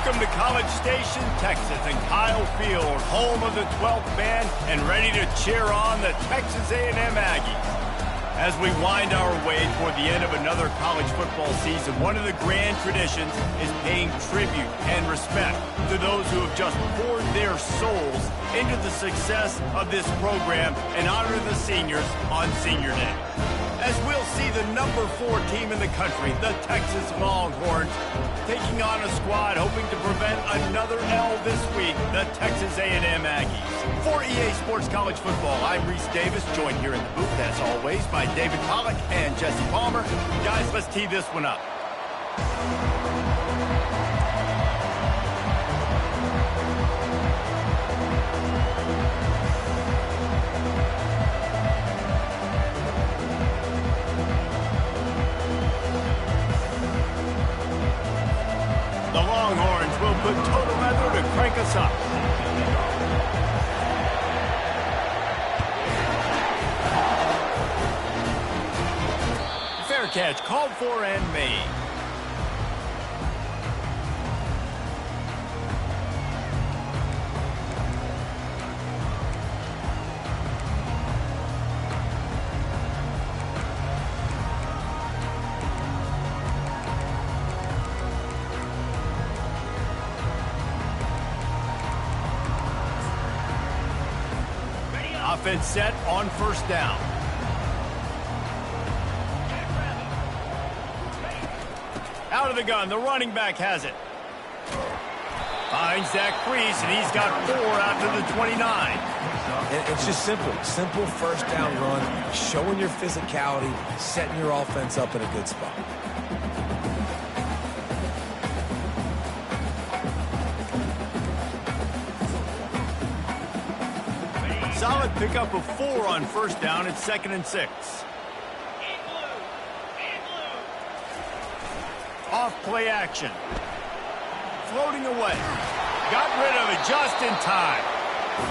Welcome to College Station, Texas, and Kyle Field, home of the 12th man, and ready to cheer on the Texas A&M Aggies. As we wind our way toward the end of another college football season, one of the grand traditions is paying tribute and respect to those who have just poured their souls into the success of this program and honor the seniors on Senior Day. As we'll see the number 4 team in the country, the Texas Longhorns, taking on a squad hoping to prevent another L this week, the Texas A&M Aggies. For EA Sports College Football, I'm Reese Davis, joined here in the booth, as always, by David Pollack and Jesse Palmer. Guys, let's tee this one up. The Longhorns will put total weather to crank us up. Fair catch, called for and made. Offense set on first down. Out of the gun, the running back has it. Finds that crease, and he's got 4 out to the 29. It's just simple first down run, showing your physicality, setting your offense up in a good spot. Solid pickup of 4 on first down. It's 2nd and 6. Off play action. Floating away. Got rid of it just in time.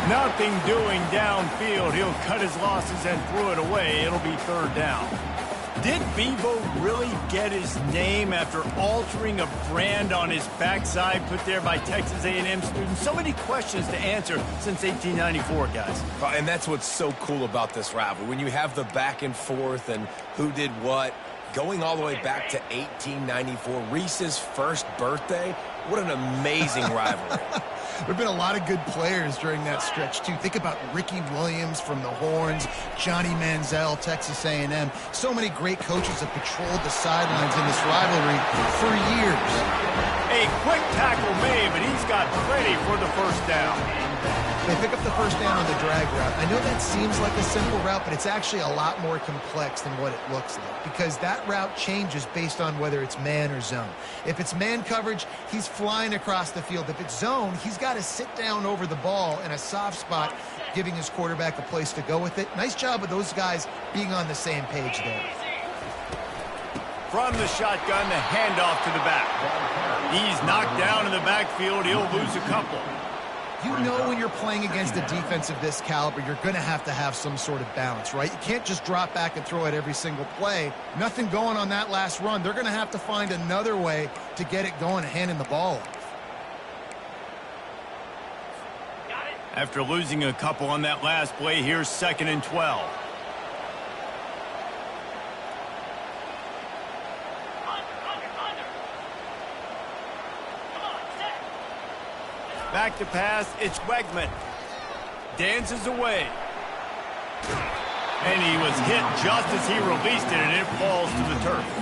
Nothing doing downfield. He'll cut his losses and throw it away. It'll be 3rd down. Did Bevo really get his name after altering a brand on his backside put there by Texas A&M students? So many questions to answer since 1894, guys. And that's what's so cool about this rivalry. When you have the back and forth and who did what, going all the way back to 1894, Reese's first birthday, what an amazing rivalry. There have been a lot of good players during that stretch, too. Think about Ricky Williams from the Horns, Johnny Manziel, Texas A&M. So many great coaches have patrolled the sidelines in this rivalry for years. A quick tackle made, but he's got plenty for the first down. They pick up the first down on the drag route. I know that seems like a simple route, but it's actually a lot more complex than what it looks like, because that route changes based on whether it's man or zone. If it's man coverage, he's flying across the field. If it's zone, he's got to sit down over the ball in a soft spot, giving his quarterback a place to go with it. Nice job of those guys being on the same page there. From the shotgun, the handoff to the back. He's knocked down in the backfield. He'll lose a couple. You know when you're playing against a defense of this caliber, you're going to have some sort of balance, right? You can't just drop back and throw it every single play. Nothing going on that last run. They're going to have to find another way to get it going, handing the ball off. After losing a couple on that last play, here's 2nd and 12. Back to pass, it's Wegman. Dances away. And he was hit just as he released it, and it falls to the turf.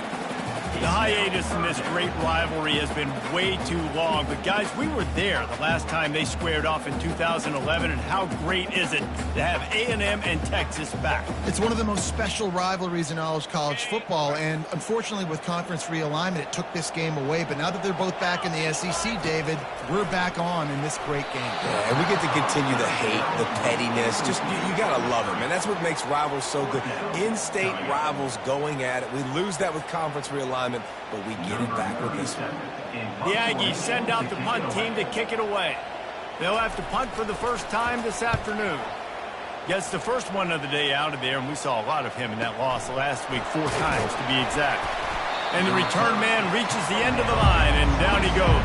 The hiatus in this great rivalry has been way too long. But, guys, we were there the last time they squared off in 2011, and how great is it to have A&M and Texas back? It's one of the most special rivalries in all of college football, and unfortunately with conference realignment, it took this game away. But now that they're both back in the SEC, David, we're back on in this great game. Yeah, and we get to continue the hate, the pettiness. Just, you got to love it, man. That's what makes rivals so good. In-state rivals going at it. We lose that with conference realignment, but we get it back with this one. The Aggies send out the punt team to kick it away. They'll have to punt for the first time this afternoon. Gets the first one of the day out of there, and we saw a lot of him in that loss last week, 4 times to be exact. And the return man reaches the end of the line, and down he goes.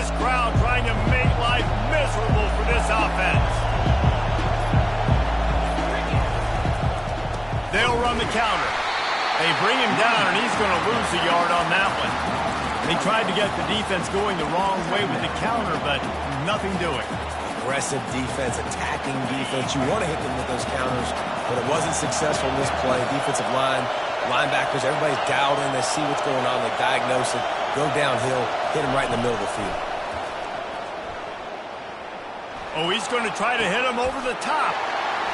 this crowd trying to make life miserable for this offense. They'll run the counter. They bring him down, and he's going to lose a yard on that one. They tried to get the defense going the wrong way with the counter, but nothing doing. Aggressive defense, attacking defense. You want to hit them with those counters, but it wasn't successful in this play. Defensive line, linebackers, everybody's dialed in. They see what's going on. They diagnose it, go downhill, hit him right in the middle of the field. Oh, he's going to try to hit him over the top.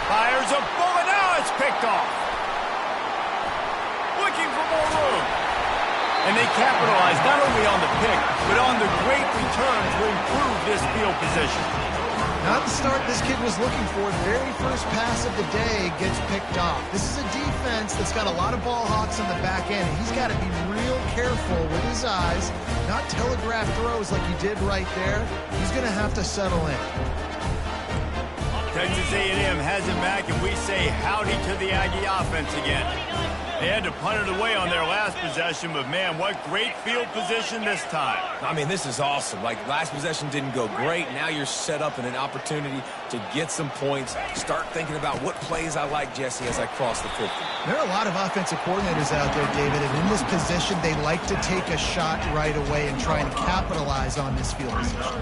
Fires a bullet. Now it's picked off. Looking for more room. And they capitalize not only on the pick, but on the great return to improve this field position. Not the start this kid was looking for. Very first pass of the day gets picked off. This is a defense that's got a lot of ball hawks on the back end, and he's got to be real careful with his eyes, not telegraph throws like he did right there. He's going to have to settle in. Texas A&M has it back, and we say howdy to the Aggie offense again. They had to punt it away on their last possession, but, man, what great field position this time. I mean, this is awesome. Like, last possession didn't go great. Now you're set up in an opportunity to get some points. Start thinking about what plays I like, Jesse, as I cross the 50. There are a lot of offensive coordinators out there, David, and in this position, they like to take a shot right away and try and capitalize on this field position.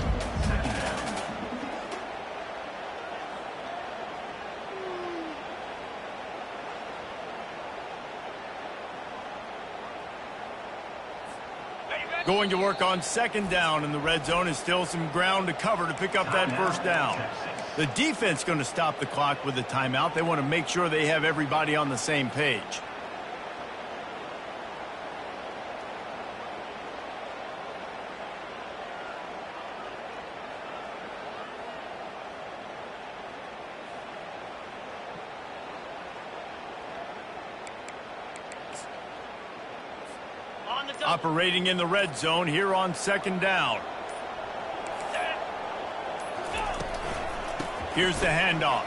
Going to work on second down in the red zone, and still some ground to cover to pick up that first down. The defense going to stop the clock with a timeout. They want to make sure they have everybody on the same page. Operating in the red zone here on second down. Here's the handoff.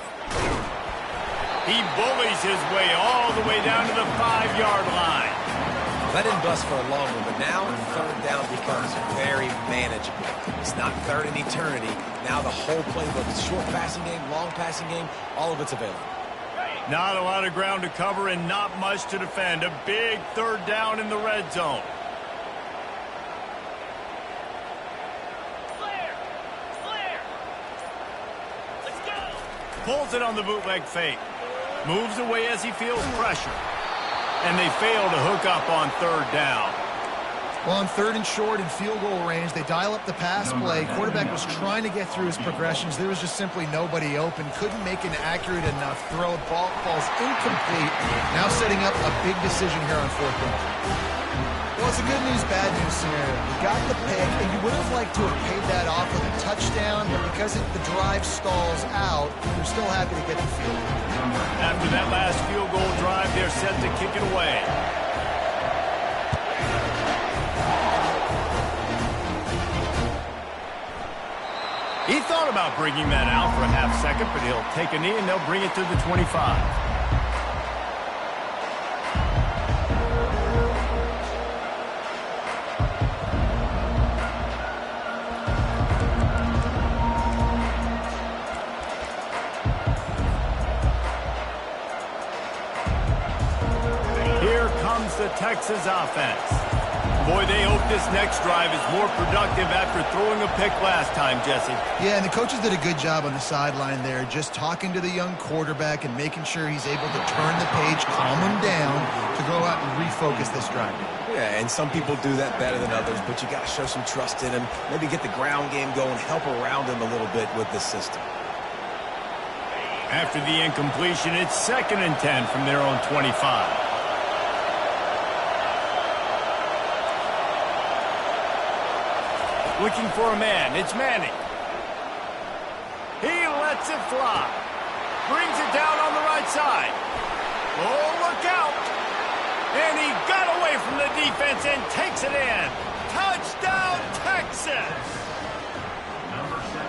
He bullies his way all the way down to the 5-yard line. That didn't bust for a long one, but now third down becomes very manageable. It's not third in eternity. Now the whole playbook, it's short passing game, long passing game, all of it's available. Not a lot of ground to cover and not much to defend. A big third down in the red zone. Pulls it on the bootleg fake. Moves away as he feels pressure. And they fail to hook up on third down. Well, on third and short and field goal range, they dial up the pass play. Quarterback was trying to get through his progressions. There was just simply nobody open. Couldn't make an accurate enough throw. Ball falls incomplete. Now setting up a big decision here on fourth down. Well, it's a good news, bad news scenario. You got the pick, and you would have liked to have paid that off with a touchdown, but because the drive stalls out, you're still happy to get the field goal. After that last field goal drive, they're set to kick it away. He thought about bringing that out for a half second, but he'll take a knee and they'll bring it to the 25. The Texas offense. Boy, they hope this next drive is more productive after throwing a pick last time, Jesse. Yeah, and the coaches did a good job on the sideline there, just talking to the young quarterback and making sure he's able to turn the page, calm him down to go out and refocus this drive. Yeah, and some people do that better than others, but you got to show some trust in him, maybe get the ground game going, help around him a little bit with this system. After the incompletion, it's 2nd and 10 from their own 25. Looking for a man. It's Manning. He lets it fly. Brings it down on the right side. Oh, look out. And he got away from the defense and takes it in. Touchdown, Texas.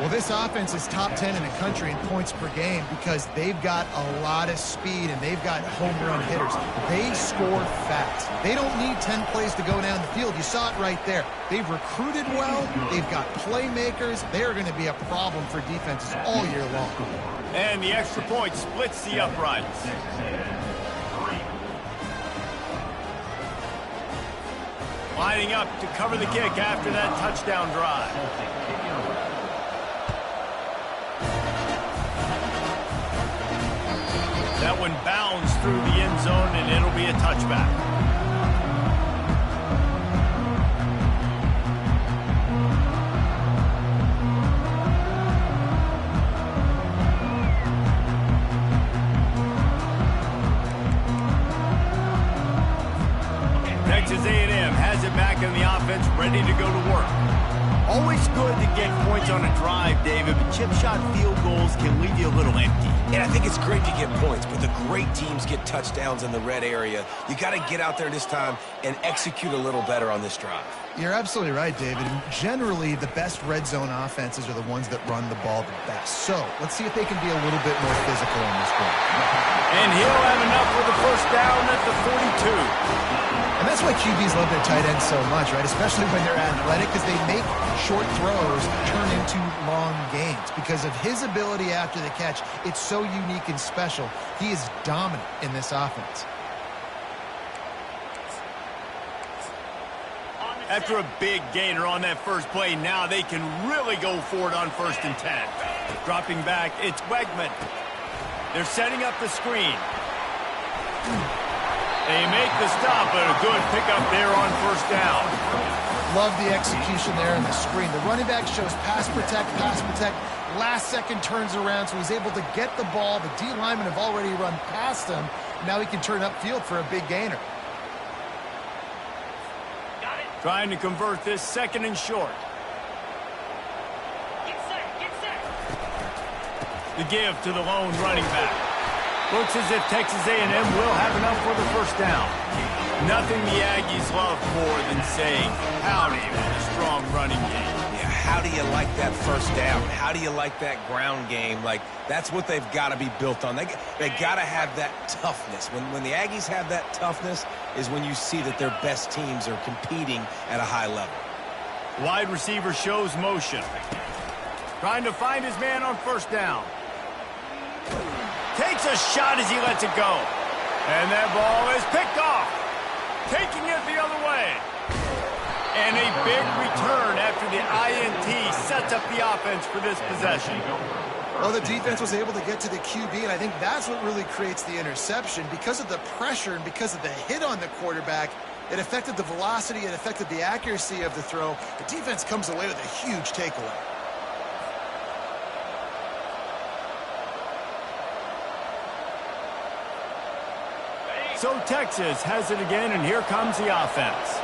Well, this offense is top 10 in the country in points per game because they've got a lot of speed and they've got home run hitters. They score fast. They don't need 10 plays to go down the field. You saw it right there. They've recruited well. They've got playmakers. They are going to be a problem for defenses all year long. And the extra point splits the uprights. Lining up to cover the kick after that touchdown drive. That one bounds through the end zone, and it'll be a touchback. Texas A&M has it back in the offense, ready to go to work. Always good to get points on a drive, David, but chip shot field goals can leave you a little empty. And I think it's great to get points, but the great teams get touchdowns in the red area. You got to get out there this time and execute a little better on this drive. You're absolutely right, David. And generally, the best red zone offenses are the ones that run the ball the best. So let's see if they can be a little bit more physical on this one. And he'll have enough for the first down at the 42. And that's why QBs love their tight ends so much, right? Especially when they're athletic, because they make short throws turn into long gains. Because of his ability after the catch, it's so unique and special. He is dominant in this offense. After a big gainer on that first play, now they can really go for it on 1st and 10. Dropping back, it's Wegman. They're setting up the screen. They make the stop, but a good pickup there on 1st down. Love the execution there in the screen. The running back shows pass protect, pass protect. Last second turns around, so he's able to get the ball. The D linemen have already run past him. Now he can turn upfield for a big gainer. Trying to convert this 2nd and short. Get set. The give to the lone running back. Looks as if Texas A&M will have enough for the 1st down. Nothing the Aggies love more than saying howdy with a strong running game. Yeah, how do you like that 1st down? How do you like that ground game? Like, that's what they've got to be built on. They got to have that toughness. When the Aggies have that toughness is when you see that their best teams are competing at a high level. Wide receiver shows motion. Trying to find his man on 1st down. Takes a shot as he lets it go. And that ball is picked off. Taking it the other way. And a big return after the INT sets up the offense for this possession. Well, the defense was able to get to the QB, and I think that's what really creates the interception. Because of the pressure and because of the hit on the quarterback, it affected the velocity, it affected the accuracy of the throw. The defense comes away with a huge takeaway. So Texas has it again, and here comes the offense.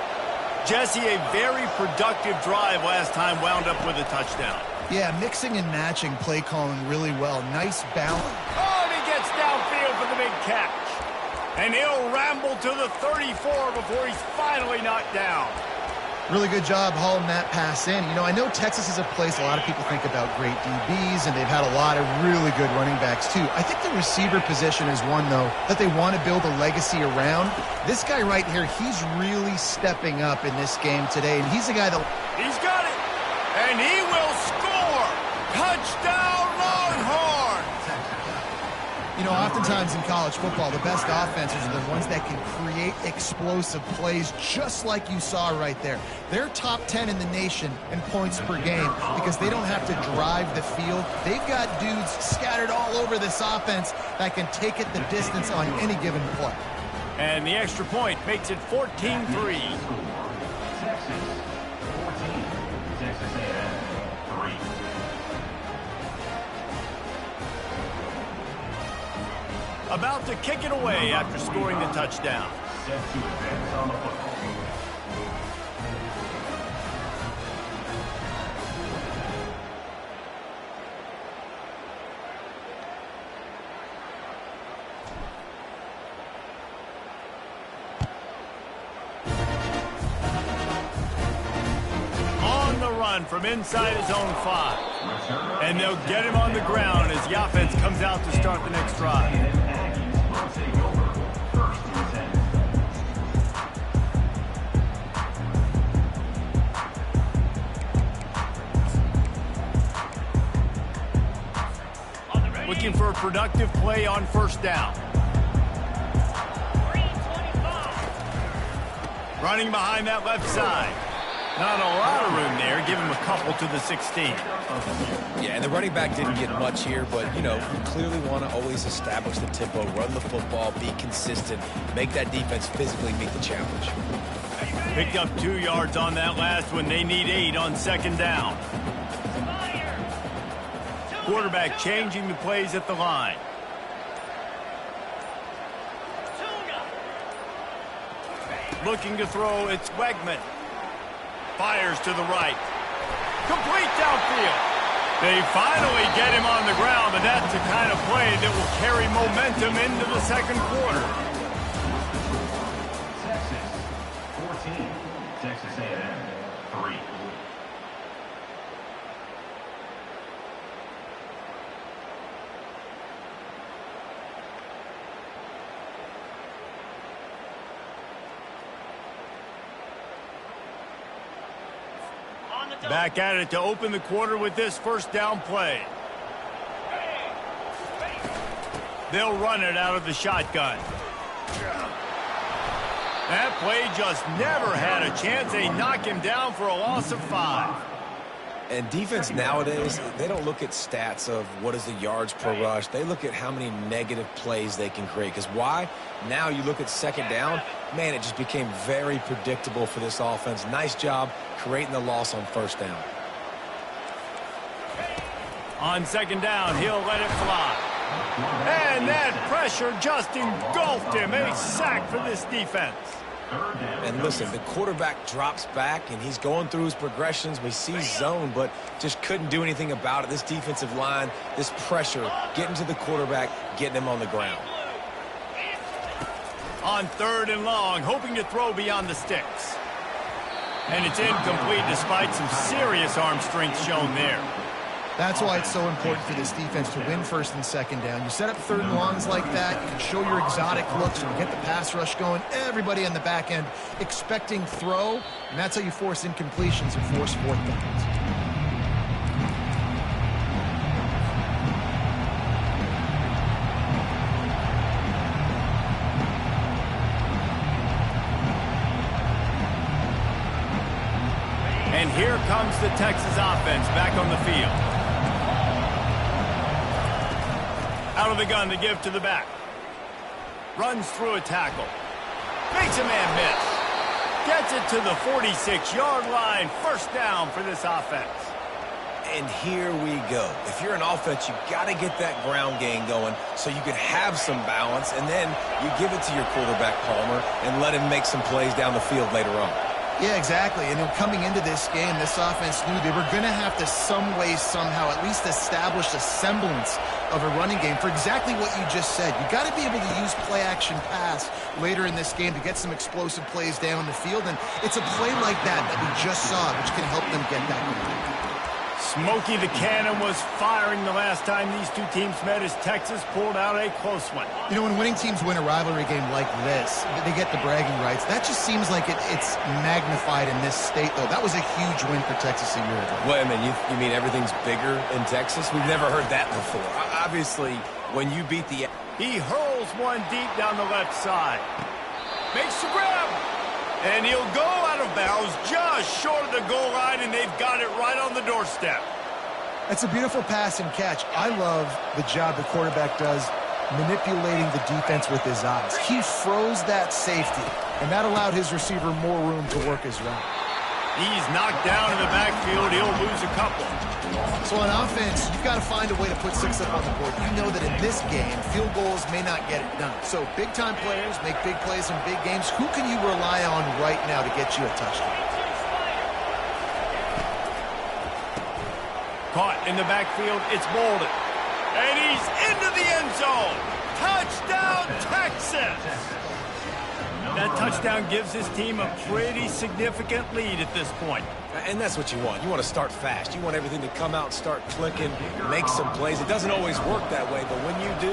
Jesse, a very productive drive last time, wound up with a touchdown. Yeah, mixing and matching play calling really well. Nice balance. Oh, and he gets downfield for the big catch. And he'll ramble to the 34 before he's finally knocked down. Really good job hauling that pass in. You know, I know Texas is a place a lot of people think about great DBs, and they've had a lot of really good running backs, too. I think the receiver position is one, though, that they want to build a legacy around. This guy right here, he's really stepping up in this game today, and he's the guy that... He's got it, and he will score! Touchdown, Longhorns! You know, oftentimes in college football, the best offenses are the ones that can create explosive plays just like you saw right there. They're top 10 in the nation in points per game because they don't have to drive the field. They've got dudes scattered all over this offense that can take it the distance on any given play. And the extra point makes it 14-3. Texas 14. Texas A&M 3. About to kick it away after scoring the touchdown. Set to advance on the football. run from inside his own 5. And they'll get him on the ground as the offense comes out to start the next drive. Looking for a productive play on first down. Running behind that left side. Not a lot of room there. Give him a couple to the 16. Yeah, and the running back didn't get much here, but, you know, you clearly want to always establish the tempo, run the football, be consistent, make that defense physically meet the challenge. Picked up 2 yards on that last one. They need 8 on second down. Quarterback changing the plays at the line. Looking to throw, it's Wegman. Fires to the right. Complete downfield. They finally get him on the ground, but that's the kind of play that will carry momentum into the second quarter. Texas 14, Texas A&M 3. Back at it to open the quarter with this first down play. They'll run it out of the shotgun. That play just never had a chance. They knock him down for a loss of 5. And defense nowadays, they don't look at stats of what is the yards per rush. They look at how many negative plays they can create. Because why? Now you look at second down, man, it just became very predictable for this offense. Nice job creating the loss on first down. On second down, he'll let it fly. And that pressure just engulfed him. A sack for this defense. And listen, the quarterback drops back, and he's going through his progressions. We see zone, but just couldn't do anything about it. This defensive line, this pressure, getting to the quarterback, getting him on the ground. On third and long, hoping to throw beyond the sticks. And it's incomplete despite some serious arm strength shown there. That's why it's so important for this defense to win first and second down. You set up third and longs like that, you can show your exotic looks and get the pass rush going. Everybody on the back end expecting throw, and that's how you force incompletions and force fourth downs. And here comes the Texas offense back on the field. Out of the gun to give to the back. Runs through a tackle. Makes a man miss. Gets it to the 46-yard line. First down for this offense. And here we go. If you're an offense, you got to get that ground game going so you can have some balance, and then you give it to your quarterback, Palmer, and let him make some plays down the field later on. Yeah, exactly. And coming into this game, this offense knew they were going to have to some way, somehow, at least establish a semblance of a running game for exactly what you just said. You got to be able to use play-action pass later in this game to get some explosive plays down the field. And it's a play like that that we just saw, which can help them get that going. Smokey the Cannon was firing the last time these two teams met as Texas pulled out a close one. You know, when winning teams win a rivalry game like this, they get the bragging rights. That just seems like it's magnified in this state, though. That was a huge win for Texas a year ago. Wait a minute, you mean everything's bigger in Texas? We've never heard that before. Obviously, when you beat the... He hurls one deep down the left side. Makes the grab. And he'll go out of bounds just short of the goal line, and they've got it right on the doorstep. That's a beautiful pass and catch. I love the job the quarterback does manipulating the defense with his eyes. He froze that safety, and that allowed his receiver more room to work his route. He's knocked down in the backfield. He'll lose a couple. So on offense, you've got to find a way to put 6 up on the board. You know that in this game, field goals may not get it done. So big-time players make big plays in big games. Who can you rely on right now to get you a touchdown? Caught in the backfield, it's Bolden. And he's into the end zone. Touchdown, Texas! That touchdown gives his team a pretty significant lead at this point. And that's what you want. You want to start fast. You want everything to come out and start clicking, make some plays. It doesn't always work that way, but when you do,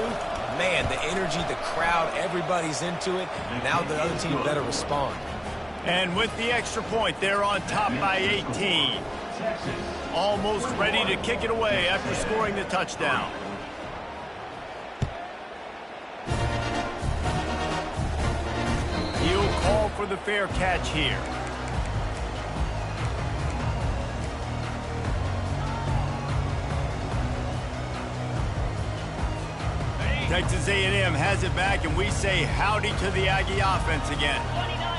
man, the energy, the crowd, everybody's into it. Now the other team better respond. And with the extra point, they're on top by 18. Almost ready to kick it away after scoring the touchdown. He'll call for the fair catch here. Texas A&M has it back, and we say howdy to the Aggie offense again.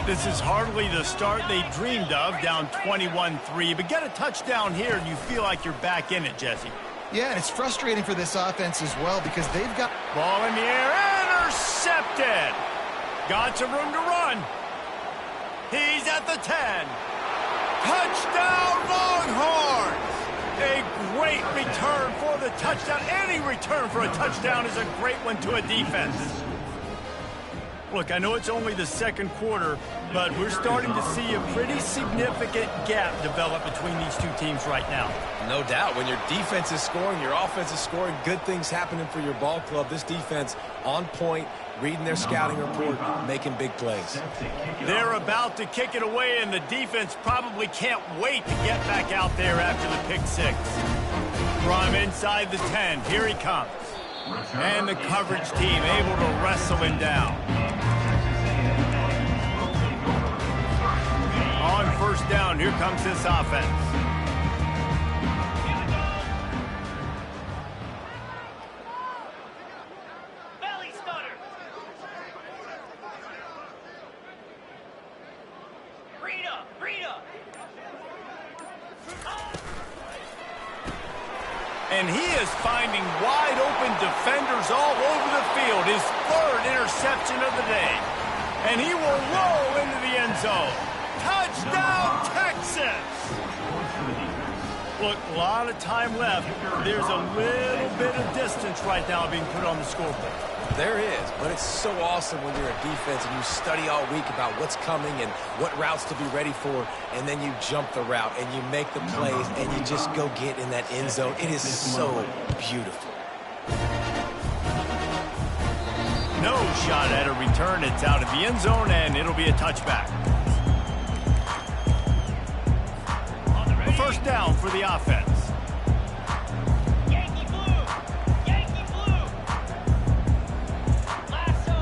This is hardly the start they dreamed of, down 21-3, but get a touchdown here and you feel like you're back in it, Jesse. Yeah, and it's frustrating for this offense as well because they've got... Ball in the air, intercepted. Got some room to run. He's at the 10. Touchdown, Longhorns! A great return for the touchdown. Any return for a touchdown is a great one to a defense. Look, I know it's only the second quarter, but we're starting to see a pretty significant gap develop between these two teams right now. No doubt. When your defense is scoring, your offense is scoring, good things happening for your ball club. This defense on point, reading their scouting report, making big plays. They're about to kick it away, and the defense probably can't wait to get back out there after the pick six. From inside the 10, here he comes. And the coverage team able to wrestle him down. On first down, here comes this offense. Belly stutter. Rita. And he is finding wide-open defenders all over the field. His third interception of the day. And he will roll into the end zone. Touchdown, Texas! Look, a lot of time left. There's a little bit of distance right now being put on the scoreboard. There is, but it's so awesome when you're a defense and you study all week about what's coming and what routes to be ready for, and then you jump the route and you make the plays and you just go get in that end zone. It is so beautiful. No shot at a return. It's out of the end zone, and it'll be a touchback. A first down for the offense.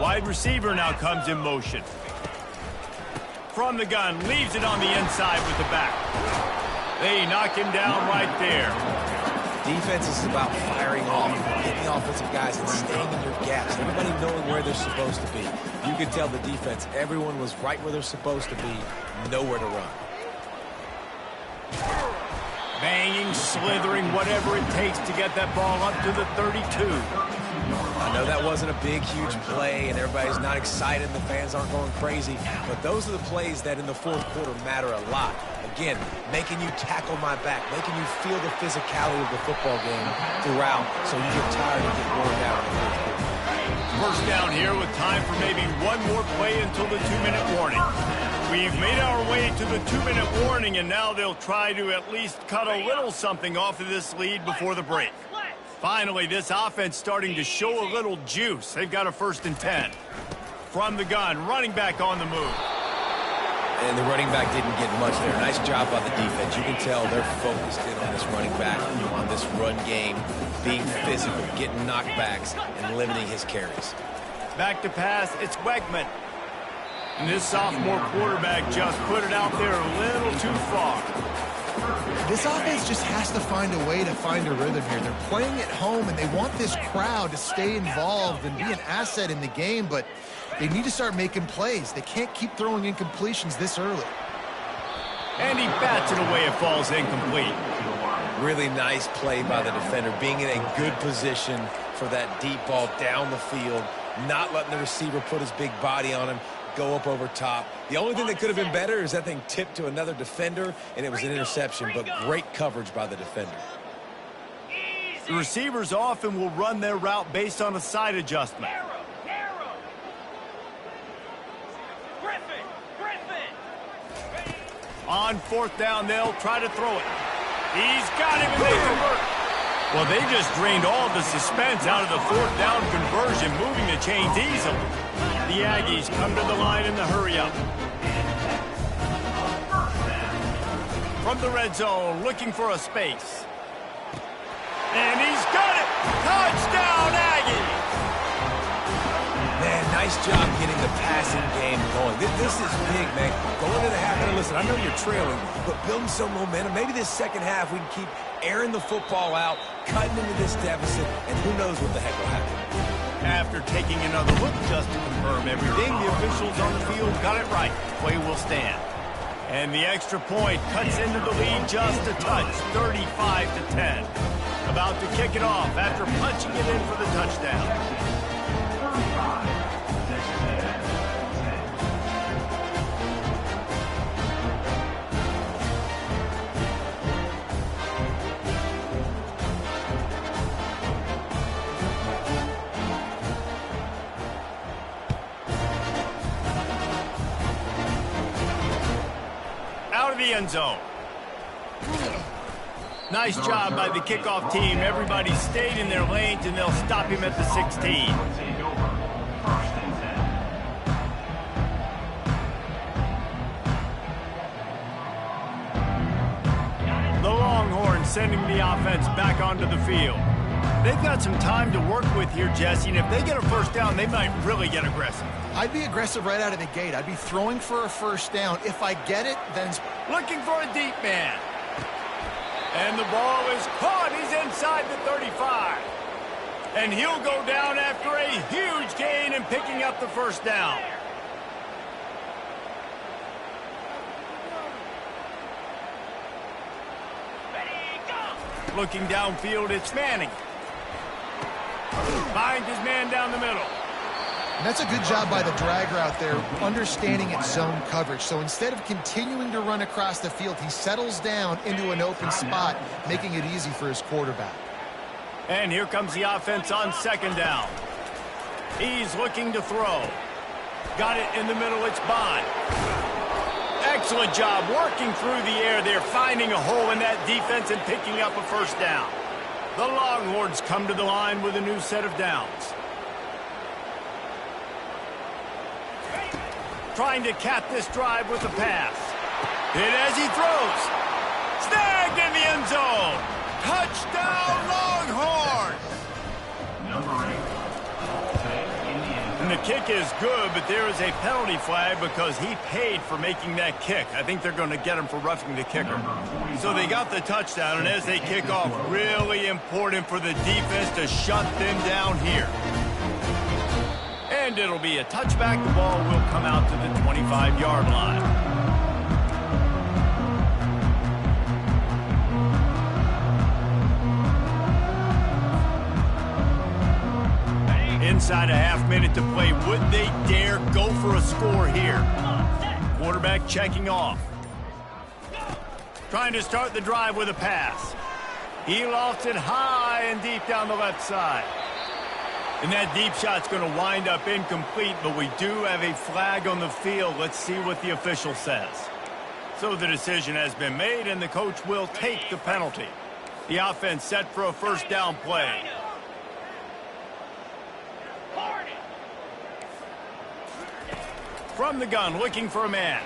Wide receiver now comes in motion. From the gun, leaves it on the inside with the back. They knock him down right there. Defense is about firing off, getting the offensive guys and staying in your gaps, everybody knowing where they're supposed to be. You could tell the defense, everyone was right where they're supposed to be, nowhere to run. Banging, slithering, whatever it takes to get that ball up to the 32. I know that wasn't a big, huge play, and everybody's not excited, the fans aren't going crazy, but those are the plays that in the fourth quarter matter a lot. Again, making you tackle my back, making you feel the physicality of the football game throughout so you get tired and get worn down in the fourth quarter. First down here with time for maybe one more play until the 2-minute warning. We've made our way to the 2-minute warning, and now they'll try to at least cut a little something off of this lead before the break. Finally, this offense starting to show a little juice. They've got a 1st and 10. From the gun, running back on the move. And the running back didn't get much there. Nice job by the defense. You can tell they're focused in on this running back, on this run game, being physical, getting knockbacks, and limiting his carries. Back to pass, it's Wegman. And this sophomore quarterback just put it out there a little too far. This offense just has to find a way to find a rhythm here. They're playing at home, and they want this crowd to stay involved and be an asset in the game, but they need to start making plays. They can't keep throwing incompletions this early. And he bats it away. It falls incomplete. Really nice play by the defender, being in a good position for that deep ball down the field, not letting the receiver put his big body on him, go up over top. The only thing that could have been better is that thing tipped to another defender, and it was an interception, but great coverage by the defender. The receivers often will run their route based on a side adjustment. On fourth down, they'll try to throw it. He's got him, and they convert. Well, they just drained all the suspense out of the fourth down conversion, moving the chains easily. The Aggies come to the line in the hurry-up. From the red zone, looking for a space. And he's got it! Touchdown, Aggies! Man, nice job getting the passing game going. This is big, man. Going into the half, and listen, I know you're trailing, but building some momentum. Maybe this second half we can keep airing the football out, cutting into this deficit, and who knows what the heck will happen. After taking another look just to confirm everything, the officials on the field got it right. Play will stand. And the extra point cuts into the lead just a touch, 35-10. About to kick it off after punching it in for the touchdown. Out of the end zone. Nice job by the kickoff team. Everybody stayed in their lanes, and they'll stop him at the 16. The Longhorns sending the offense back onto the field. They've got some time to work with here, Jesse, and if they get a first down, they might really get aggressive. I'd be aggressive right out of the gate. I'd be throwing for a first down. If I get it, then... Looking for a deep man. And the ball is caught. He's inside the 35. And he'll go down after a huge gain and picking up the first down. Ready, go! Looking downfield, it's Manning. Finds his man down the middle. And that's a good job by the drag route there, understanding its zone coverage. So instead of continuing to run across the field, he settles down into an open spot, making it easy for his quarterback. And here comes the offense on second down. He's looking to throw. Got it in the middle, it's Bond. Excellent job working through the air there, finding a hole in that defense and picking up a first down. The Longhorns come to the line with a new set of downs. Trying to cap this drive with a pass. Hit as he throws. Snagged in the end zone. Touchdown, Longhorns! Number 8. And the kick is good, but there is a penalty flag because he paid for making that kick. I think they're going to get him for roughing the kicker. So they got the touchdown, and as they kick off, really important for the defense to shut them down here. And it'll be a touchback. The ball will come out to the 25-yard line. Inside a half minute to play. Would they dare go for a score here? Quarterback checking off. Trying to start the drive with a pass. He lofts it high and deep down the left side. And that deep shot's going to wind up incomplete, but we do have a flag on the field. Let's see what the official says. So the decision has been made, and the coach will take the penalty. The offense set for a first down play. From the gun, looking for a man.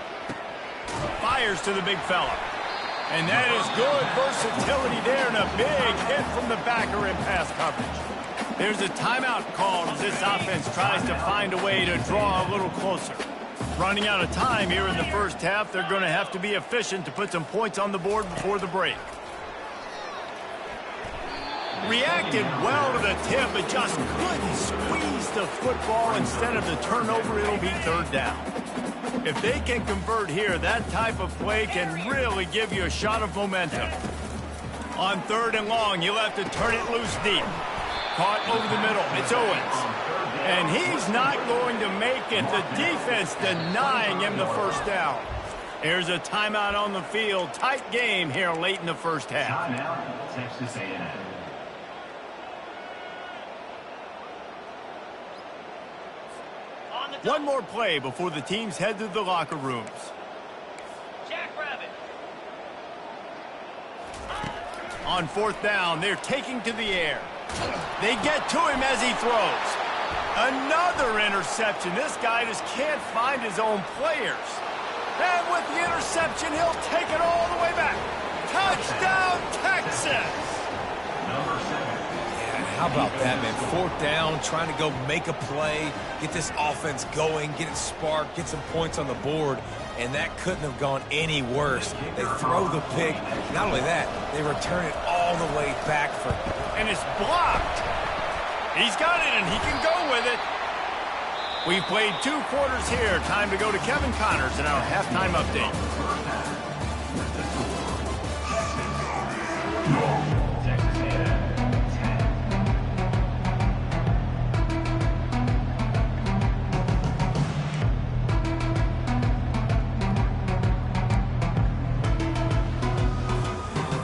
Fires to the big fella. And that is good versatility there, and a big hit from the backer in pass coverage. There's a timeout called as this offense tries to find a way to draw a little closer. Running out of time here in the first half, they're going to have to be efficient to put some points on the board before the break. Reacted well to the tip, but just couldn't squeeze the football. Instead of the turnover, it'll be third down. If they can convert here, that type of play can really give you a shot of momentum. On third and long, you'll have to turn it loose deep. Caught over the middle. It's Owens. And he's not going to make it. The defense denying him the first down. There's a timeout on the field. Tight game here late in the first half. Timeout, Texas A&M. One more play before the teams head to the locker rooms. Jackrabbit, On fourth down, they're taking to the air. They get to him as he throws. Another interception. This guy just can't find his own players. And with the interception, he'll take it all the way back. Touchdown, Texas! Number 7. Yeah, how about that, man? Fourth down, trying to go make a play, get this offense going, get it sparked, get some points on the board, and that couldn't have gone any worse. They throw the pick. Not only that, they return it all the way back for... And it's blocked. He's got it, and he can go with it. We've played 2 quarters here. Time to go to Kevin Connors in our halftime update. Texas A&M 10.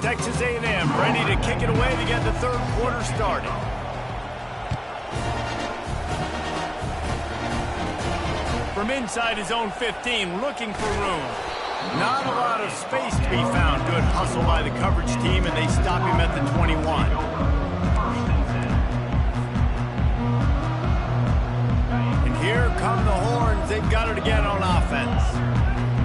Texas A&M ready to kick it away to get the third quarter started. From inside his own 15, looking for room. Not a lot of space to be found. Good hustle by the coverage team, and they stop him at the 21. And here come the horns. They've got it again on offense.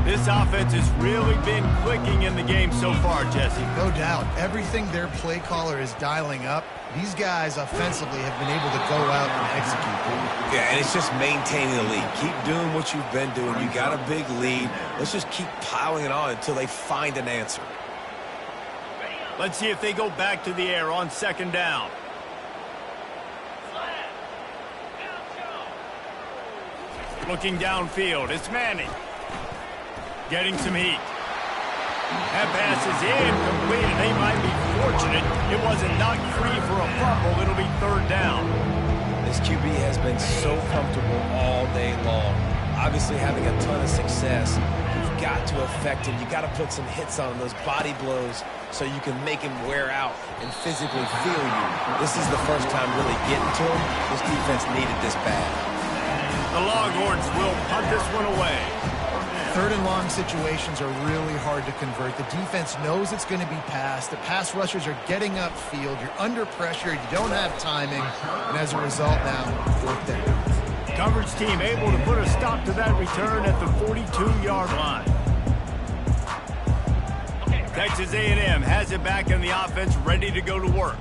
This offense has really been clicking in the game so far, Jesse. No doubt. Everything their play caller is dialing up, these guys offensively have been able to go out and execute. Yeah, and it's just maintaining the lead. Keep doing what you've been doing. You got a big lead. Let's just keep piling it on until they find an answer. Let's see if they go back to the air on second down. Looking downfield, it's Manning. Getting some heat. That pass is incomplete, and they might be fortunate it wasn't knocked free for a fumble. It'll be third down. This QB has been so comfortable all day long. Obviously having a ton of success. You've got to affect him. You've got to put some hits on him, those body blows, so you can make him wear out and physically feel you. This is the first time really getting to him. This defense needed this bad. The Longhorns will punt this one away. Third and long situations are really hard to convert. The defense knows it's going to be passed. The pass rushers are getting upfield. You're under pressure. You don't have timing. And as a result now, fourth down. Coverage team able to put a stop to that return at the 42-yard line. Texas A&M has it back in the offense, ready to go to work.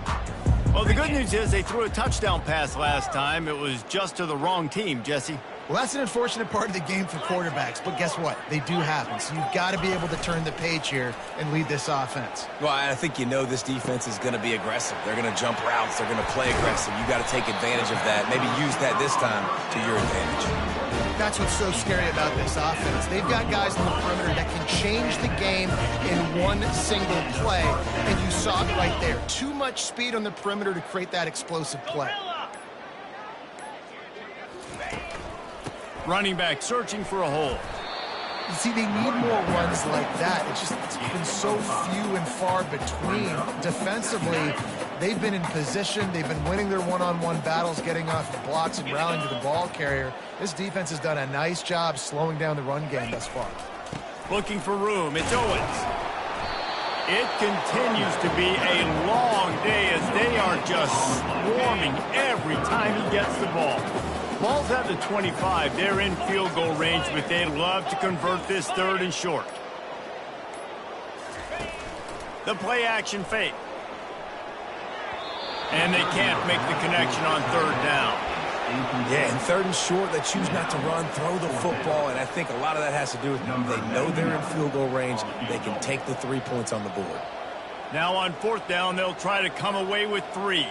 Well, the good news is they threw a touchdown pass last time. It was just to the wrong team, Jesse. Well, that's an unfortunate part of the game for quarterbacks, but guess what? They do happen, so you've got to be able to turn the page here and lead this offense. Well, I think you know this defense is going to be aggressive. They're going to jump routes. They're going to play aggressive. You got to take advantage of that. Maybe use that this time to your advantage. That's what's so scary about this offense. They've got guys on the perimeter that can change the game in one single play, and you saw it right there. Too much speed on the perimeter to create that explosive play. Running back searching for a hole. You see, they need more runs like that. It's been so few and far between. Defensively, they've been in position. They've been winning their one-on-one battles, getting off the blocks and rallying to the ball carrier. This defense has done a nice job slowing down the run game thus far. Looking for room. It's Owens. It continues to be a long day as they are just swarming every time he gets the ball. Ball's at the 25. They're in field goal range, but they'd love to convert this third and short. The play action fake. And they can't make the connection on third down. Yeah, and third and short, they choose not to run, throw the football, and I think a lot of that has to do with they know they're in field goal range. They can take the 3 points on the board. Now on fourth down, they'll try to come away with 3.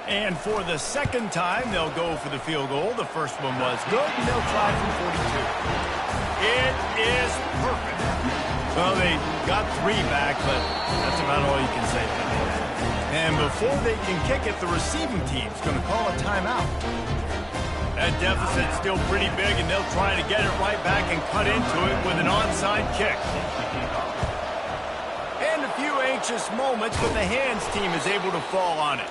And for the second time, they'll go for the field goal. The first one was good, and they'll try from 42. It is perfect. Well, they got 3 back, but that's about all you can say. And before they can kick it, the receiving team's going to call a timeout. That deficit's still pretty big, and they'll try to get it right back and cut into it with an onside kick. And a few anxious moments, but the hands team is able to fall on it.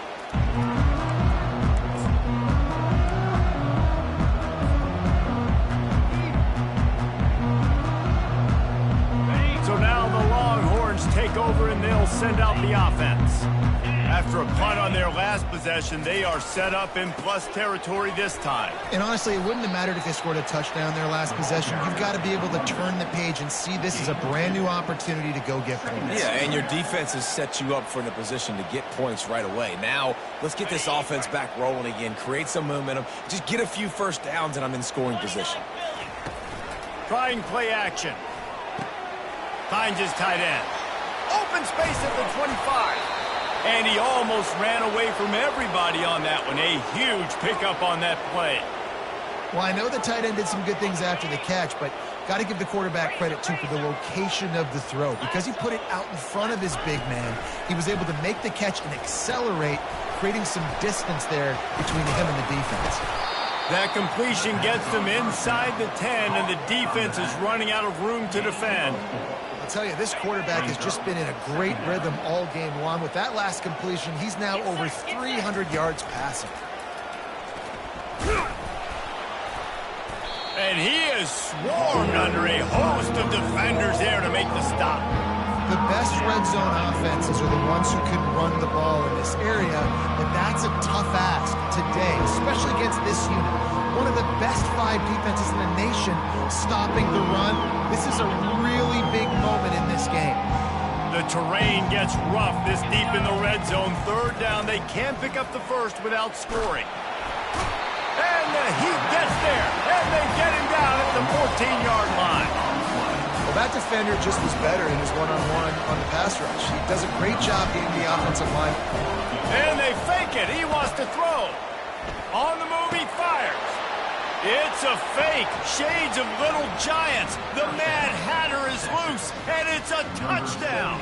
So now the Longhorns take take over, and they'll send out the offense. After a punt on their last possession, they are set up in plus territory this time. And honestly, it wouldn't have mattered if they scored a touchdown their last possession. You've got to be able to turn the page and see this as a brand new opportunity to go get points. Yeah, and your defense has set you up for a position to get points right away. Now, let's get this offense back rolling again, create some momentum, just get a few first downs, and I'm in scoring position. Trying play action. Finds his tight end. Open space at the 25. And he almost ran away from everybody on that one. A huge pickup on that play. Well, I know the tight end did some good things after the catch, but got to give the quarterback credit, too, for the location of the throw. Because he put it out in front of his big man, he was able to make the catch and accelerate, creating some distance there between him and the defense. That completion gets them inside the 10, and the defense is running out of room to defend. I'll tell you, this quarterback has just been in a great rhythm all game long. With that last completion, he's now over 300 yards passing. And he is swarmed under a host of defenders there to make the stop. The best red zone offenses are the ones who can run the ball in this area, but that's a tough ask today, especially against this unit. One of the best 5 defenses in the nation stopping the run. This is a really big moment in this game. The terrain gets rough this deep in the red zone. Third down, they can't pick up the first without scoring. And he gets there, and they get him down at the 14-yard line. Well, that defender just was better in his one-on-one on the pass rush. He does a great job getting the offensive line. And they fake it. He wants to throw. On the move, he fires. It's a fake. Shades of Little Giants. The Mad Hatter is loose, and it's a touchdown.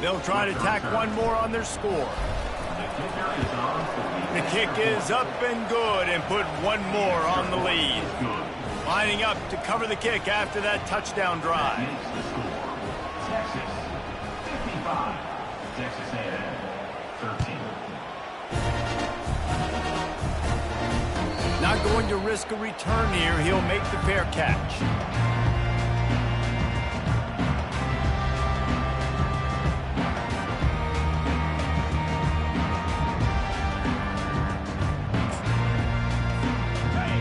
They'll try to tack one more on their score. The kick is up and good, and put one more on the lead. Lining up to cover the kick after that touchdown drive. Texas 55, Texas A&M 13. Not going to risk a return here. He'll make the fair catch.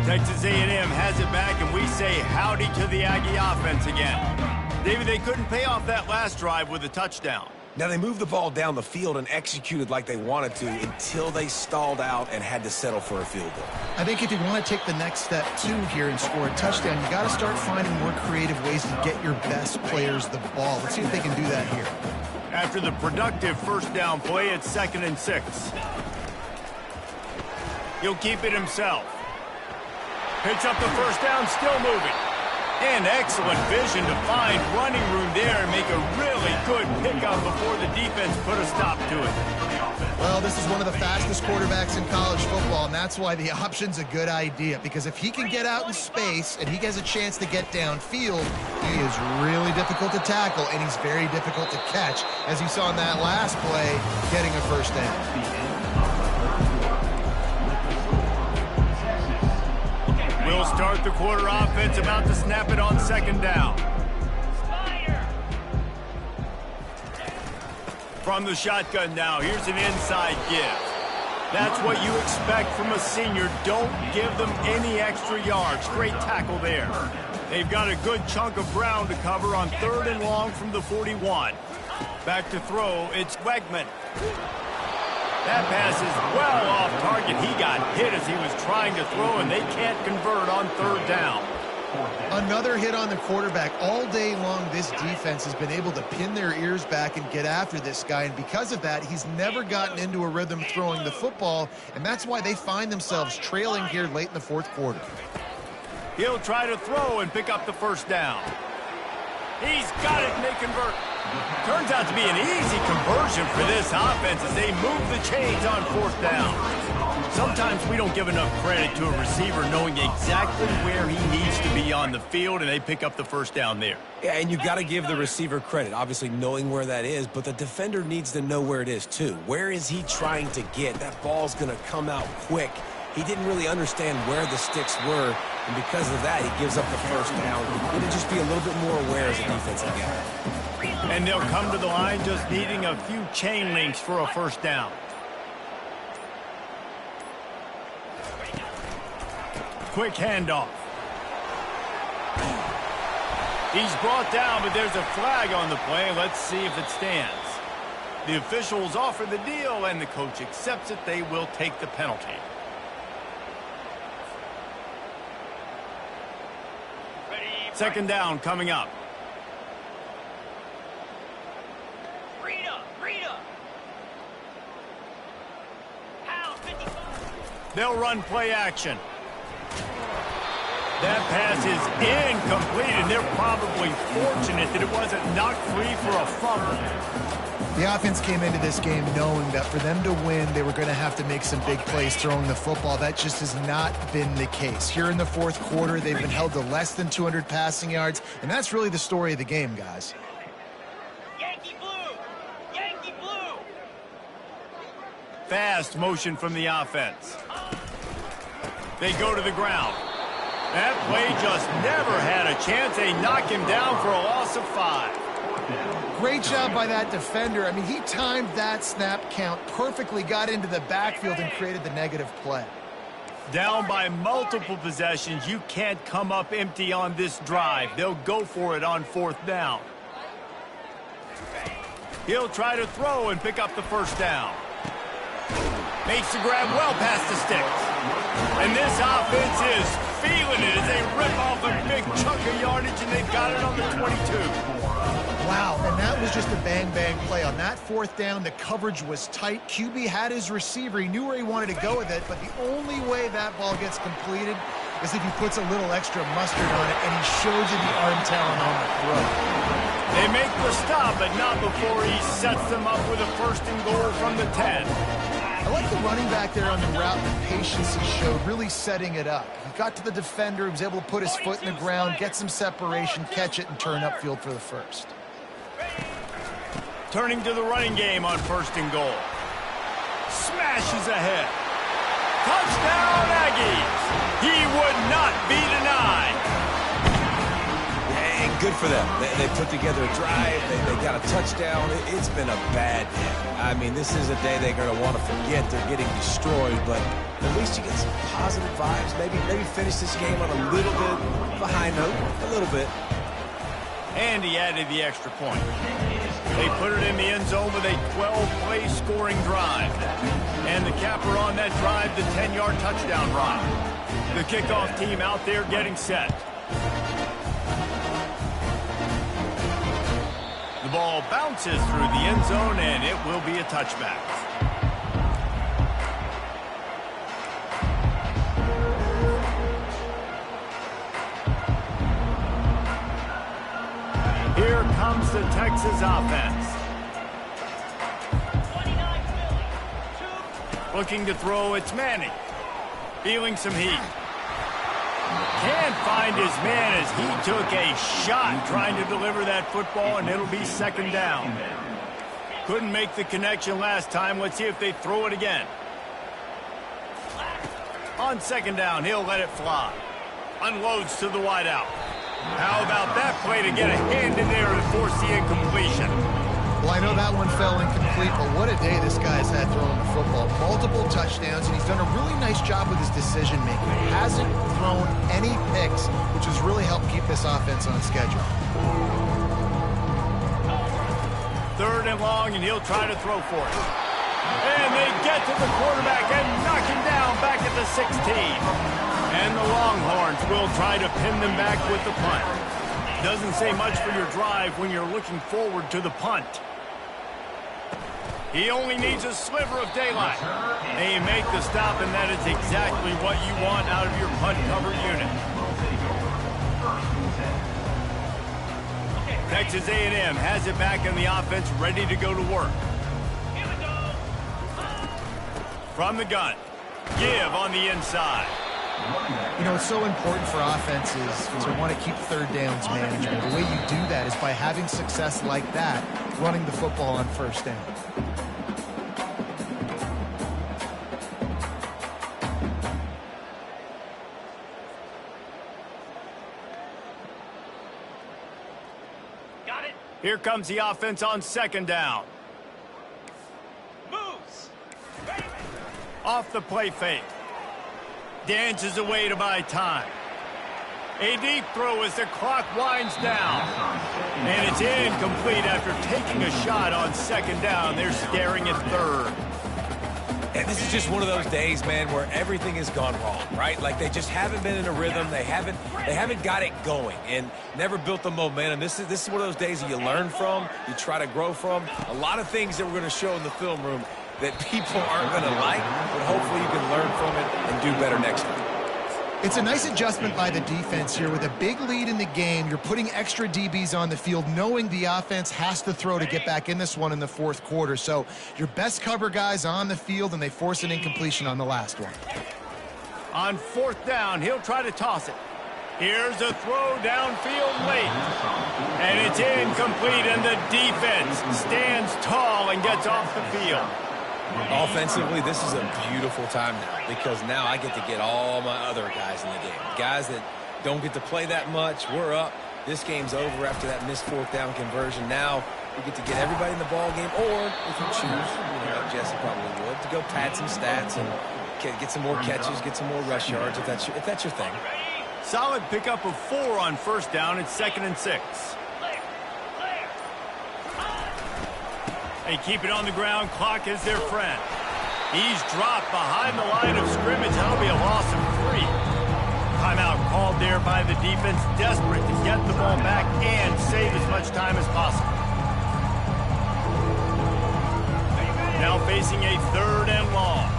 Texas A&M has it back, and we say howdy to the Aggie offense again. David, they couldn't pay off that last drive with a touchdown. Now, they moved the ball down the field and executed like they wanted to until they stalled out and had to settle for a field goal. I think if you want to take the next step, too, here and score a touchdown, you got to start finding more creative ways to get your best players the ball. Let's see if they can do that here. After the productive first down play, it's 2nd and 6. He'll keep it himself. Picks up the first down, still moving. And excellent vision to find running room there and make a really good pickup before the defense put a stop to it. Well, this is one of the fastest quarterbacks in college football, and that's why the option's a good idea, because if he can get out in space and he has a chance to get downfield, he is really difficult to tackle, and he's very difficult to catch, as you saw in that last play, getting a first down. We'll start the quarter offense, about to snap it on 2nd down. From the shotgun now, here's an inside give. That's what you expect from a senior. Don't give them any extra yards. Great tackle there. They've got a good chunk of ground to cover on 3rd and long from the 41. Back to throw, it's Wegman. That pass is well off target. He got hit as he was trying to throw, and they can't convert on 3rd down. Another hit on the quarterback. All day long, this defense has been able to pin their ears back and get after this guy, and because of that, he's never gotten into a rhythm throwing the football, and that's why they find themselves trailing here late in the 4th quarter. He'll try to throw and pick up the first down. He's got it, and they convert. Turns out to be an easy conversion for this offense as they move the chains on 4th down. Sometimes we don't give enough credit to a receiver knowing exactly where he needs to be on the field, and they pick up the first down there. Yeah, and you've got to give the receiver credit, obviously knowing where that is, but the defender needs to know where it is too. Where is he trying to get? That ball's going to come out quick. He didn't really understand where the sticks were, and because of that, he gives up the first down. He needed to just be a little bit more aware as a defensive guy. And they'll come to the line just needing a few chain links for a first down. Quick handoff. He's brought down, but there's a flag on the play. Let's see if it stands. The officials offer the deal, and the coach accepts it. They will take the penalty. Second down coming up. They'll run play action. That pass is incomplete, and they're probably fortunate that it wasn't knocked free for a fumble. The offense came into this game knowing that for them to win, they were going to have to make some big plays throwing the football. That just has not been the case. Here in the fourth quarter, they've been held to less than 200 passing yards, and that's really the story of the game, guys. Yankee blue! Yankee blue! Fast motion from the offense. They go to the ground. That play just never had a chance. They knock him down for a loss of 5. Great job by that defender. I mean, he timed that snap count perfectly, got into the backfield and created the negative play. Down by multiple possessions. You can't come up empty on this drive. They'll go for it on fourth down. He'll try to throw and pick up the first down. Makes the grab well past the sticks. And this offense is feeling it as they rip off a big chunk of yardage, and they've got it on the 22. Wow, and that was just a bang-bang play. On that fourth down, the coverage was tight. QB had his receiver. He knew where he wanted to go with it, but the only way that ball gets completed is if he puts a little extra mustard on it, and he shows you the arm talent on the throw. They make the stop, but not before he sets them up with a first and goal from the 10. I like the running back there on the route and the patience he showed, really setting it up. He got to the defender, he was able to put his foot in the ground, get some separation, catch it, and turn upfield for the first. Turning to the running game on first and goal. Smashes ahead. Touchdown, Aggies! He would not be denied. And good for them. They put together a drive. They got a touchdown. It's been a bad day. I mean, this is a day they're going to want to forget. They're getting destroyed, but at least you get some positive vibes. Maybe finish this game on a little bit of a high note, a little bit. And he added the extra point. They put it in the end zone with a 12-play scoring drive. And the capper on that drive, the 10-yard touchdown run. The kickoff team out there getting set. The ball bounces through the end zone, and it will be a touchback. Here comes the Texas offense. Looking to throw, it's Manning. Feeling some heat. Can't find his man as he took a shot trying to deliver that football, and it'll be second down. Couldn't make the connection last time. Let's see if they throw it again. On second down, he'll let it fly. Unloads to the wideout. How about that play to get a hand in there and force the incompletion? Well, I know that one fell incomplete, but what a day this guy's had throwing the football. Multiple touchdowns, and he's done a really nice job with his decision-making. He hasn't thrown any picks, which has really helped keep this offense on schedule. Third and long, and he'll try to throw for it. And they get to the quarterback and knock him down back at the 16. And the Longhorns will try to pin them back with the punt. Doesn't say much for your drive when you're looking forward to the punt. He only needs a sliver of daylight. They make the stop, and that is exactly what you want out of your punt cover unit. Texas A&M has it back in the offense, ready to go to work. From the gun, give on the inside. You know, it's so important for offenses to want to keep third downs management. The way you do that is by having success like that, running the football on first down. Here comes the offense on second down. Moves. Off the play fake. Dances away to buy time. A deep throw as the clock winds down. And it's incomplete after taking a shot on second down. They're staring at third. And this is just one of those days, man, where everything has gone wrong, right? Like they just haven't been in a rhythm. They haven't got it going and never built the momentum. This is one of those days that you learn from, you try to grow from. A lot of things that we're going to show in the film room that people aren't going to like, but hopefully you can learn from it and do better next time. It's a nice adjustment by the defense here. With a big lead in the game, you're putting extra DBs on the field, knowing the offense has to throw to get back in this one in the fourth quarter. So your best cover guys on the field, and they force an incompletion on the last one. On fourth down, he'll try to toss it. Here's a throw downfield late. And it's incomplete, and the defense stands tall and gets off the field. Offensively, this is a beautiful time now because now I get to get all my other guys in the game. Guys that don't get to play that much, we're up. This game's over after that missed fourth down conversion. Now we get to get everybody in the ball game, or if you choose, like Jesse probably would, to go pad some stats and get some more catches, get some more rush yards if that's your thing. Solid pickup of 4 on first down. It's 2nd and 6. They keep it on the ground. Clock is their friend. He's dropped behind the line of scrimmage. That'll be a loss of 3. Timeout called there by the defense, desperate to get the ball back and save as much time as possible. Now facing a 3rd and long.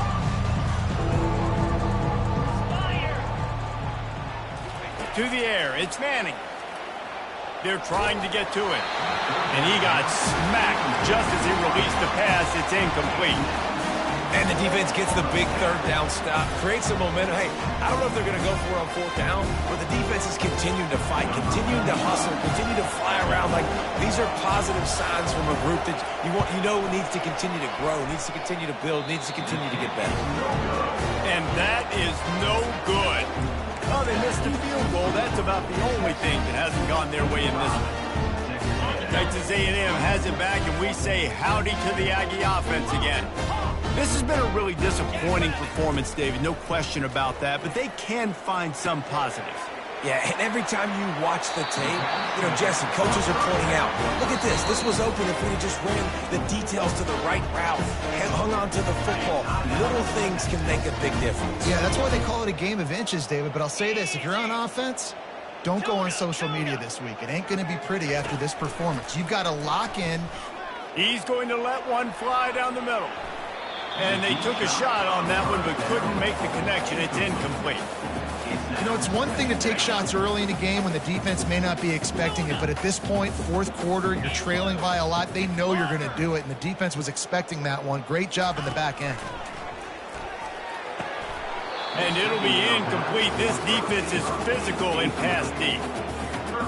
To the air, it's Manning. They're trying to get to it. And he got smacked just as he released the pass. It's incomplete. And the defense gets the big 3rd down stop, creates some momentum. Hey, I don't know if they're going to go for it on 4th down, but the defense is continuing to fight, continuing to hustle, continue to fly around. Like, these are positive signs from a group that you know needs to continue to grow, needs to continue to build, needs to continue to get better. And that is no good. Oh, they missed a field goal. That's about the only thing that hasn't gone their way in this one. Texas A&M has it back, and we say howdy to the Aggie offense again. This has been a really disappointing performance, David, no question about that, but they can find some positives. Yeah, and every time you watch the tape, Jesse, coaches are pointing out, look at this. This was open if we had just ran the details to the right route and hung on to the football. Little things can make a big difference. Yeah, that's why they call it a game of inches, David. But I'll say this, if you're on offense, don't go on social media this week. It ain't going to be pretty after this performance. You've got to lock in. He's going to let one fly down the middle. And they took a shot on that one but couldn't make the connection. It's incomplete. It's one thing to take shots early in the game when the defense may not be expecting it, but at this point, fourth quarter, you're trailing by a lot. They know you're going to do it, and the defense was expecting that one. Great job in the back end. And it'll be incomplete. This defense is physical and pass deep.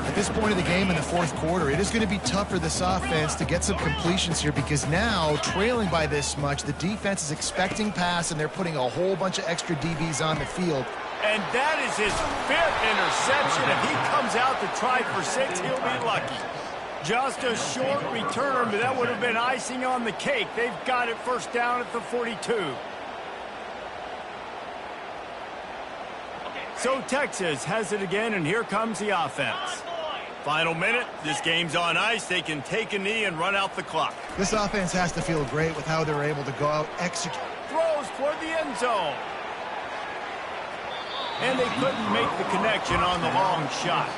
At this point of the game in the fourth quarter, it is going to be tough for this offense to get some completions here because now, trailing by this much, the defense is expecting pass, and they're putting a whole bunch of extra DBs on the field. And that is his 5th interception. If he comes out to try for 6, he'll be lucky. Just a short return, but that would have been icing on the cake. They've got it first down at the 42. So Texas has it again, and here comes the offense. Final minute. This game's on ice. They can take a knee and run out the clock. This offense has to feel great with how they're able to go out, execute. Throws toward the end zone. And they couldn't make the connection on the long shot.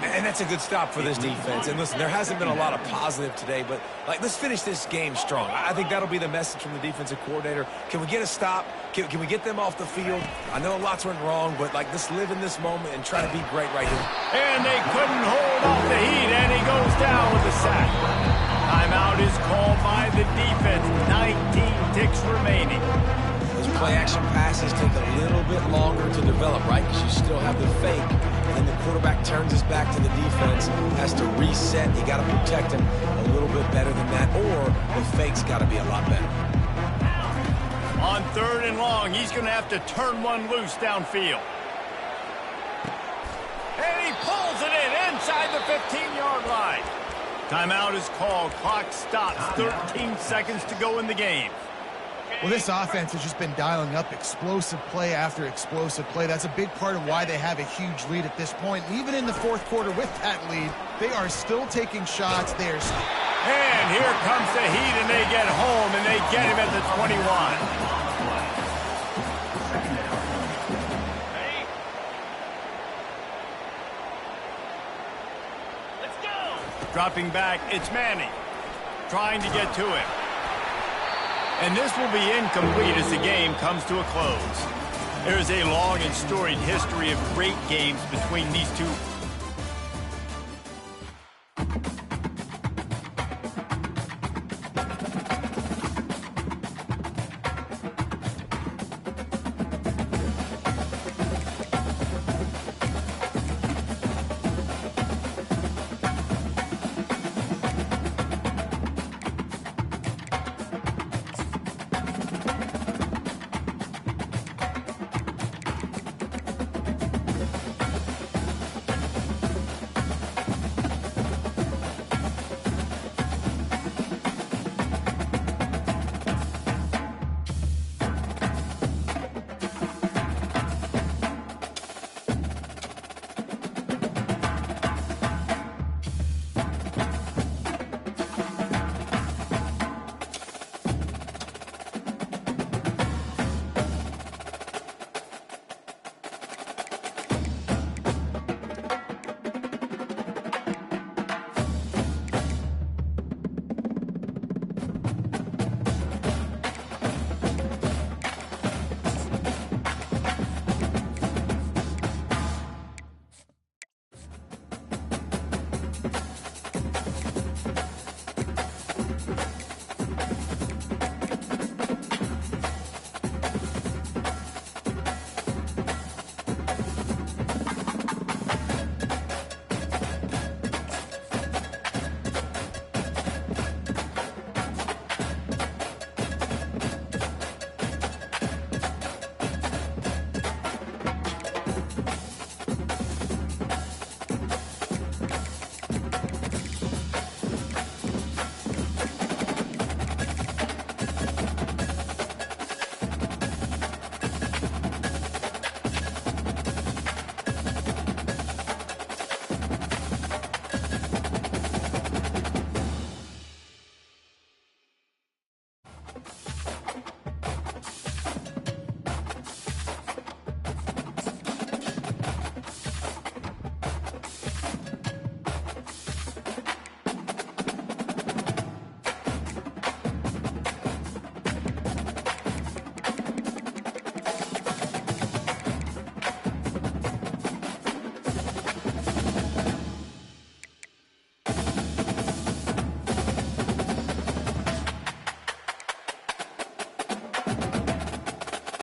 And that's a good stop for this defense. And listen, there hasn't been a lot of positive today, but let's finish this game strong. I think that'll be the message from the defensive coordinator. Can we get a stop? Can we get them off the field? I know lots went wrong, but let's live in this moment and try to be great right here. And they couldn't hold off the heat, and he goes down with a sack. Timeout is called by the defense. 19 ticks remaining. Those play-action passes take a little bit longer to develop, right? Because you still have the fake. And the quarterback turns his back to the defense, has to reset. You got to protect him a little bit better than that, or the fake's got to be a lot better. On 3rd and long, he's going to have to turn one loose downfield. And he pulls it in inside the 15-yard line. Timeout is called. Clock stops. 13 seconds to go in the game. Well, this offense has just been dialing up explosive play after explosive play. That's a big part of why they have a huge lead at this point. Even in the fourth quarter with that lead, they are still taking shots. And here comes the Heat, and they get home, and they get him at the 21. Ready? Let's go! Dropping back, it's Manning. Trying to get to him. And this will be incomplete as the game comes to a close. There is a long and storied history of great games between these two